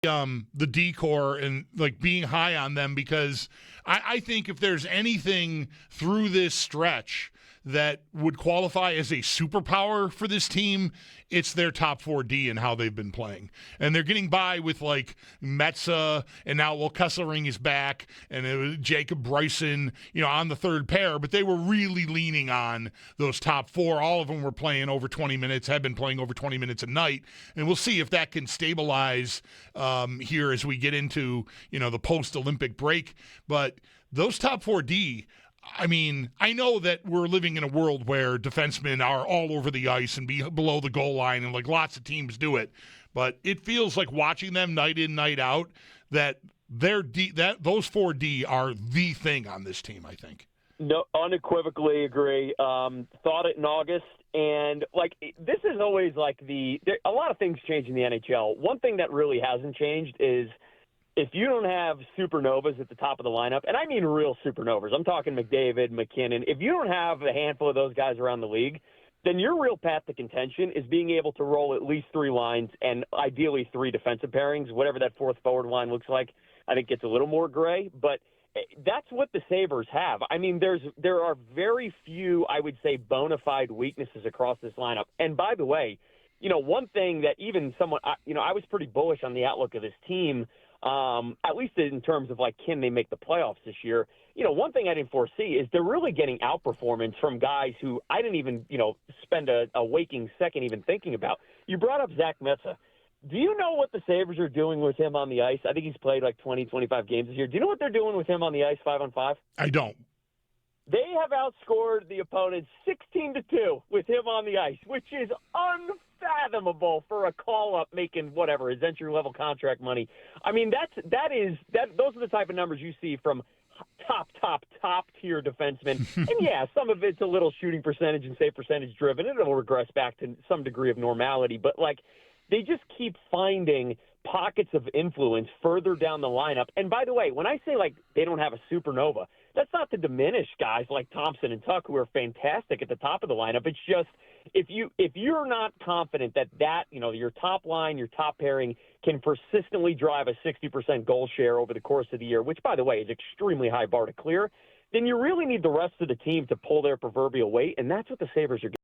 the decor and like being high on them because I think if there's anything through this stretch that would qualify as a superpower for this team, it's their top 4D and how they've been playing. And they're getting by with like Mesta, and now Kessering is back, and it was Jacob Bryson, on the third pair, but they were really leaning on those top four. All of them were playing over 20 minutes, have been playing over 20 minutes a night, and we'll see if that can stabilize here as we get into, the post-Olympic break. But those top 4D, I mean, I know that we're living in a world where defensemen are all over the ice and below the goal line, and like lots of teams do it. But it feels like watching them night in, night out that those 4D are the thing on this team, I think. No, unequivocally agree. Thought it in August, and this is always a lot of things change in the NHL. One thing that really hasn't changed is if you don't have supernovas at the top of the lineup, and I mean real supernovas, I'm talking McDavid, McKinnon, if you don't have a handful of those guys around the league, then your real path to contention is being able to roll at least three lines and ideally three defensive pairings, whatever that fourth forward line looks like. I think it's a little more gray, but that's what the Sabres have. I mean, there are very few, I would say, bona fide weaknesses across this lineup. And by the way, one thing that even someone, I was pretty bullish on the outlook of this team, at least in terms of can they make the playoffs this year. One thing I didn't foresee is they're really getting outperformance from guys who I didn't even, spend a waking second even thinking about. You brought up Zach Mesta. Do you know what the Sabres are doing with him on the ice? I think he's played 20, 25 games this year. Do you know what they're doing with him on the ice 5-on-5? I don't. They have outscored the opponents 16-2 with him on the ice, which is unfathomable for a call-up making his entry-level contract money. I mean, those are the type of numbers you see from top tier defensemen. And yeah, some of it's a little shooting percentage and save percentage driven, and it'll regress back to some degree of normality. But they just keep finding pockets of influence further down the lineup. And by the way, when I say they don't have a supernova, that's not to diminish guys like Thompson and Tuck who are fantastic at the top of the lineup. It's just if you're not confident that your top line, your top pairing can persistently drive a 60% goal share over the course of the year, which by the way is extremely high bar to clear, then you really need the rest of the team to pull their proverbial weight, and that's what the Sabres are doing.